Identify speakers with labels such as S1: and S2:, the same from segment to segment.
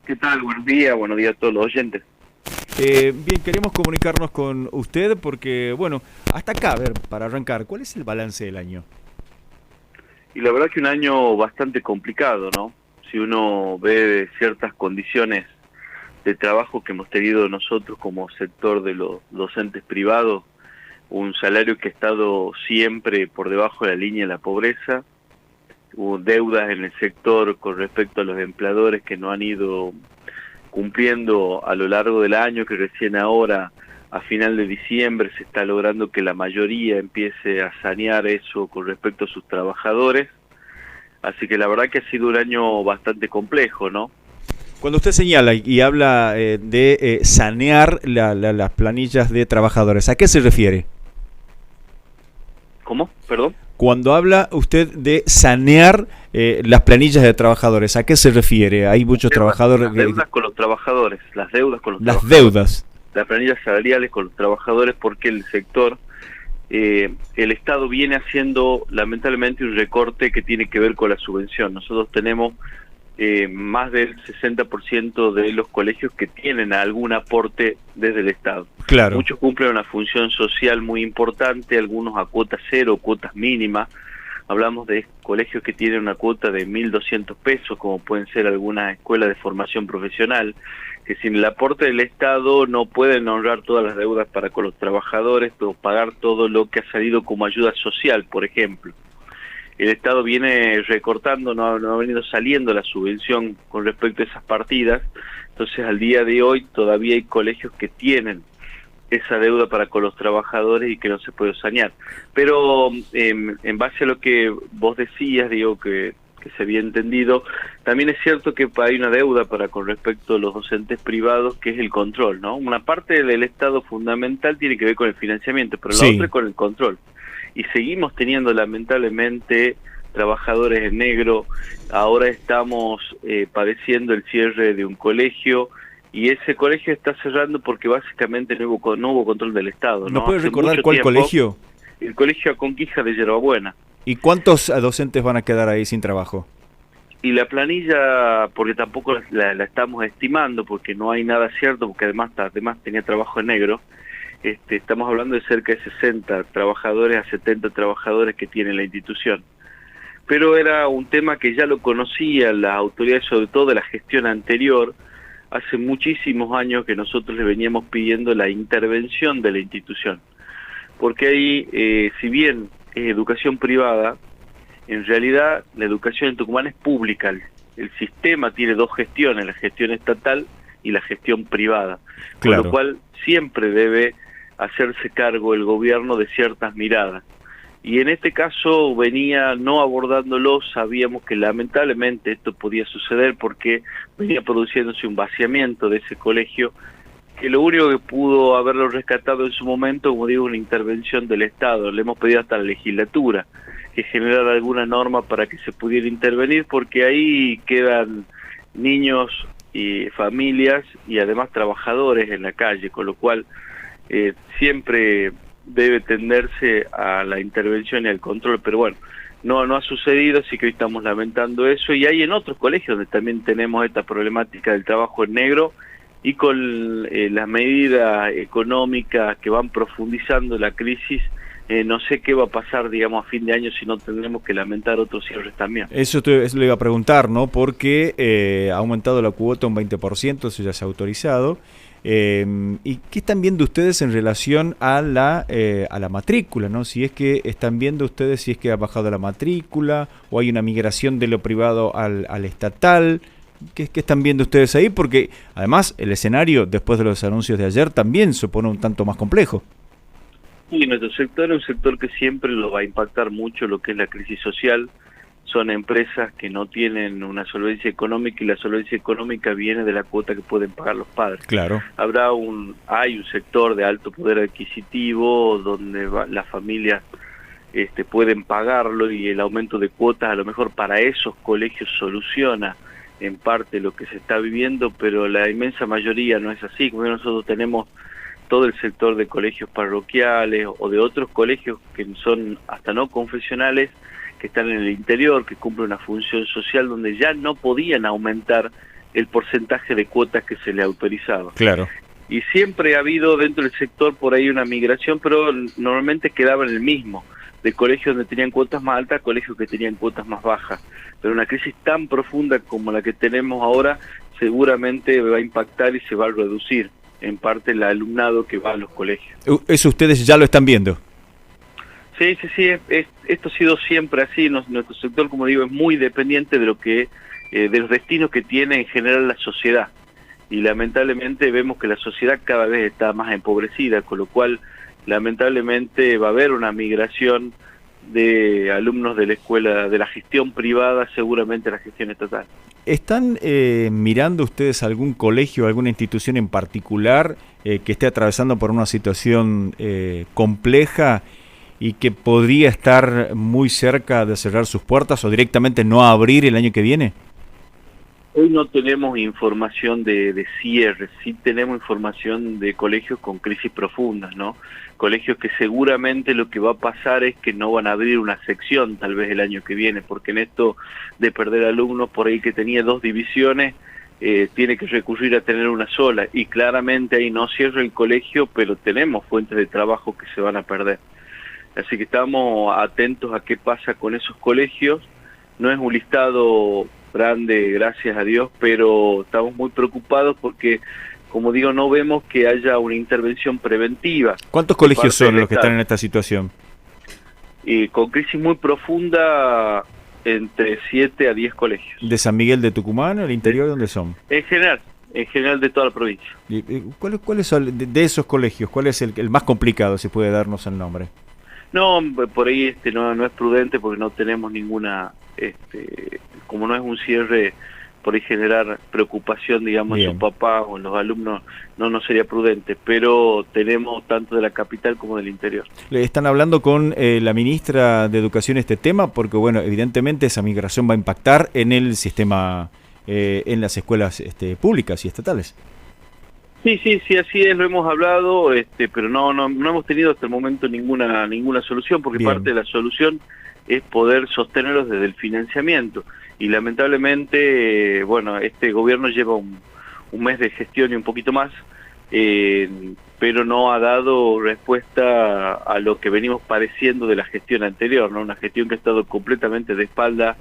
S1: ¿Qué tal? Buenos días a todos los oyentes.
S2: Bien, queremos comunicarnos con usted porque, bueno, hasta acá, a ver, para arrancar, ¿cuál es el balance del año?
S1: Y la verdad que un año bastante complicado, ¿no? Si uno ve ciertas condiciones de trabajo que hemos tenido nosotros como sector de los docentes privados, un salario que ha estado siempre por debajo de la línea de la pobreza, hubo deudas en el sector con respecto a los empleadores que no han ido cumpliendo a lo largo del año, que recién ahora, a final de diciembre, se está logrando que la mayoría empiece a sanear eso con respecto a sus trabajadores. Así que la verdad que ha sido un año bastante complejo, ¿no?
S2: Cuando usted señala y habla de sanear las planillas de trabajadores, ¿a qué se refiere?
S1: ¿Cómo? ¿Perdón?
S2: Cuando habla usted de sanear las planillas de trabajadores, ¿a qué se refiere? Hay muchos trabajadores...
S1: Las deudas con los trabajadores, las deudas con los
S2: Las
S1: trabajadores.
S2: deudas.
S1: Las planillas salariales con los trabajadores, porque el sector, el Estado viene haciendo lamentablemente un recorte que tiene que ver con la subvención. Nosotros tenemos más del 60% de los colegios que tienen algún aporte desde el Estado.
S2: Claro.
S1: Muchos cumplen una función social muy importante, algunos a cuota cero, cuotas mínimas. Hablamos de colegios que tienen una cuota de 1.200 pesos, como pueden ser algunas escuelas de formación profesional, que sin el aporte del Estado no pueden honrar todas las deudas para con los trabajadores o pagar todo lo que ha salido como ayuda social, por ejemplo. El Estado viene recortando, no ha venido saliendo la subvención con respecto a esas partidas, entonces al día de hoy todavía hay colegios que tienen esa deuda para con los trabajadores y que no se puede sanear. Pero en base a lo que vos decías, digo que se había entendido, también es cierto que hay una deuda para con respecto a los docentes privados, que es el control, ¿no? Una parte del Estado fundamental tiene que ver con el financiamiento, pero la otra es con el control. Y seguimos teniendo lamentablemente trabajadores en negro. Ahora estamos padeciendo el cierre de un colegio, y ese colegio está cerrando porque básicamente no hubo control del Estado, ¿no?
S2: ¿Nos puede
S1: Hace
S2: recordar
S1: mucho
S2: cuál
S1: tiempo,
S2: colegio?
S1: El colegio Aconquija de Yerbabuena.
S2: ¿Y cuántos docentes van a quedar ahí sin trabajo?
S1: Y la planilla, porque tampoco la estamos estimando, porque no hay nada cierto, porque además tenía trabajo en negro. Estamos hablando de cerca de 60 trabajadores a 70 trabajadores que tiene la institución. Pero era un tema que ya lo conocían las autoridades, sobre todo de la gestión anterior. Hace muchísimos años que nosotros le veníamos pidiendo la intervención de la institución. Porque ahí, si bien es educación privada, en realidad la educación en Tucumán es pública. El sistema tiene dos gestiones, la gestión estatal y la gestión privada.
S2: Claro.
S1: Con lo cual siempre debe hacerse cargo el gobierno de ciertas miradas. Y en este caso venía no abordándolo, sabíamos que lamentablemente esto podía suceder porque venía produciéndose un vaciamiento de ese colegio, que lo único que pudo haberlo rescatado en su momento, como digo, una intervención del Estado. Le hemos pedido hasta a la legislatura que generara alguna norma para que se pudiera intervenir, porque ahí quedan niños y familias y además trabajadores en la calle, con lo cual siempre debe tenderse a la intervención y al control, pero bueno, no ha sucedido, así que hoy estamos lamentando eso. Y hay en otros colegios donde también tenemos esta problemática del trabajo en negro, y con las medidas económicas que van profundizando la crisis, no sé qué va a pasar, digamos, a fin de año, si no tendremos que lamentar otros cierres también.
S2: Eso le iba a preguntar, ¿no? Porque ha aumentado la cuota un 20%, eso ya se ha autorizado. ¿Y qué están viendo ustedes en relación a la matrícula, ¿no? Si es que están viendo ustedes si es que ha bajado la matrícula o hay una migración de lo privado al estatal. ¿Qué están viendo ustedes ahí? Porque además el escenario, después de los anuncios de ayer, también se pone un tanto más complejo.
S1: Y nuestro sector es un sector que siempre lo va a impactar mucho lo que es la crisis social. Son empresas que no tienen una solvencia económica, y la solvencia económica viene de la cuota que pueden pagar los padres.
S2: Claro.
S1: Hay un sector de alto poder adquisitivo donde las familias pueden pagarlo, y el aumento de cuotas a lo mejor para esos colegios soluciona en parte lo que se está viviendo, pero la inmensa mayoría no es así. Como nosotros tenemos todo el sector de colegios parroquiales o de otros colegios que son hasta no confesionales, que están en el interior, que cumplen una función social, donde ya no podían aumentar el porcentaje de cuotas que se le autorizaba.
S2: Claro.
S1: Y siempre ha habido dentro del sector por ahí una migración, pero normalmente quedaba en el mismo, de colegios donde tenían cuotas más altas a colegios que tenían cuotas más bajas. Pero una crisis tan profunda como la que tenemos ahora seguramente va a impactar y se va a reducir en parte el alumnado que va a los colegios.
S2: ¿Eso ustedes ya lo están viendo?
S1: Sí, esto ha sido siempre así. Nuestro sector, como digo, es muy dependiente de lo que de los destinos que tiene en general la sociedad. Y lamentablemente vemos que la sociedad cada vez está más empobrecida, con lo cual lamentablemente va a haber una migración de alumnos de la escuela, de la gestión privada, seguramente a la gestión estatal.
S2: ¿Están mirando ustedes algún colegio, alguna institución en particular que esté atravesando por una situación compleja y que podría estar muy cerca de cerrar sus puertas o directamente no abrir el año que viene?
S1: Hoy no tenemos información de cierre, sí tenemos información de colegios con crisis profundas, ¿no? Colegios que seguramente lo que va a pasar es que no van a abrir una sección tal vez el año que viene, porque en esto de perder alumnos por ahí que tenía 2 divisiones, tiene que recurrir a tener una sola, y claramente ahí no cierra el colegio, pero tenemos fuentes de trabajo que se van a perder. Así que estamos atentos a qué pasa con esos colegios. No es un listado grande, gracias a Dios, pero estamos muy preocupados porque, como digo, no vemos que haya una intervención preventiva.
S2: ¿Cuántos colegios son los que están en esta situación?
S1: Con crisis muy profunda, entre 7 a 10 colegios.
S2: ¿De San Miguel de Tucumán, el interior, dónde son?
S1: En general de toda la provincia.
S2: ¿Cuáles son de esos colegios? ¿Cuál es el más complicado, si puede darnos el nombre?
S1: No, por ahí no es prudente porque no tenemos ninguna, como no es un cierre, por ahí generar preocupación, digamos, en sus papás o en los alumnos, no sería prudente, pero tenemos tanto de la capital como del interior.
S2: ¿Le están hablando con la ministra de Educación este tema? Porque, bueno, evidentemente esa migración va a impactar en el sistema, en las escuelas públicas y estatales.
S1: Sí, así es, lo hemos hablado, pero no hemos tenido hasta el momento ninguna solución, porque parte de la solución es poder sostenerlos desde el financiamiento. Y lamentablemente, bueno, este gobierno lleva un mes de gestión y un poquito más, pero no ha dado respuesta a lo que venimos padeciendo de la gestión anterior, ¿no? Una gestión que ha estado completamente de espalda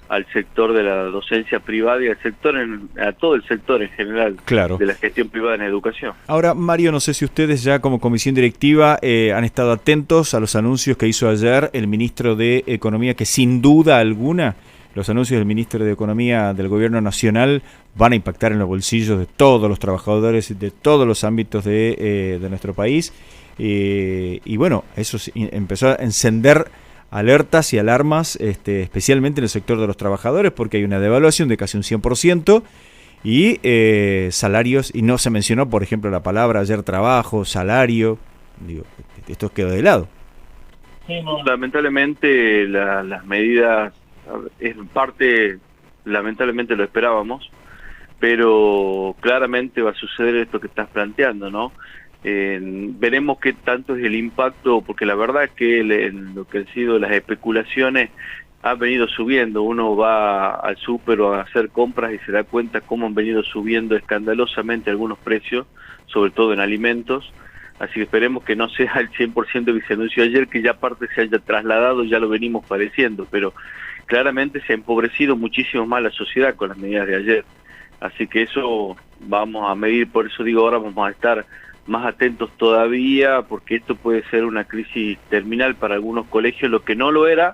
S1: al sector de la docencia privada y a todo el sector en general, claro, de la gestión privada en educación.
S2: Ahora, Mario, no sé si ustedes ya como comisión directiva han estado atentos a los anuncios que hizo ayer el ministro de Economía, que sin duda alguna los anuncios del ministro de Economía del Gobierno Nacional van a impactar en los bolsillos de todos los trabajadores de todos los ámbitos de nuestro país. Y bueno, eso empezó a encender alertas y alarmas, especialmente en el sector de los trabajadores, porque hay una devaluación de casi un 100% y salarios, y no se mencionó, por ejemplo, la palabra ayer trabajo, salario, digo, esto quedó de lado.
S1: Sí, no, lamentablemente las medidas, en parte, lamentablemente lo esperábamos, pero claramente va a suceder esto que estás planteando, ¿no? Veremos qué tanto es el impacto, porque la verdad es que en lo que han sido las especulaciones ha venido subiendo. Uno va al súper o a hacer compras y se da cuenta cómo han venido subiendo escandalosamente algunos precios, sobre todo en alimentos. Así que esperemos que no sea el 100% que se anunció ayer, que ya parte se haya trasladado, ya lo venimos padeciendo, pero claramente se ha empobrecido muchísimo más la sociedad con las medidas de ayer. Así que eso vamos a medir, por eso digo, ahora vamos a estar más atentos todavía, porque esto puede ser una crisis terminal para algunos colegios. Lo que no lo era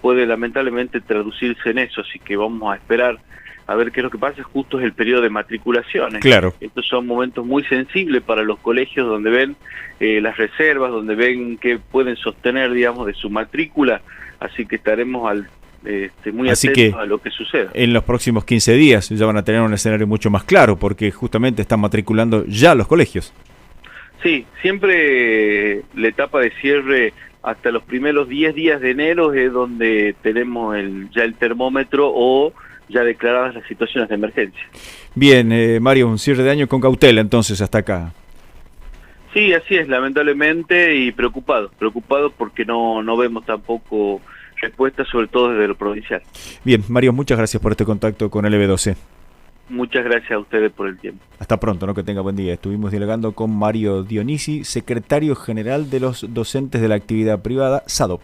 S1: puede lamentablemente traducirse en eso, así que vamos a esperar a ver qué es lo que pasa. Justo es el periodo de matriculaciones.
S2: Claro.
S1: Estos son momentos muy sensibles para los colegios, donde ven las reservas, donde ven que pueden sostener, digamos, de su matrícula, así que estaremos muy atentos a lo que suceda. En los próximos 15 días ya van a tener un escenario mucho más claro, porque justamente están matriculando ya los colegios. Sí, siempre la etapa de cierre hasta los primeros 10 días de enero es donde tenemos ya el termómetro o ya declaradas las situaciones de emergencia. Bien, Mario, un cierre de año con cautela entonces hasta acá. Sí, así es, lamentablemente, y preocupados porque no vemos tampoco respuestas, sobre todo desde lo provincial. Bien, Mario, muchas gracias por este contacto con LB12. Muchas gracias a ustedes por el tiempo.
S2: Hasta pronto, ¿no? Que tenga buen día. Estuvimos dialogando con Mario Dionisi, secretario general de los docentes de la actividad privada, SADOP.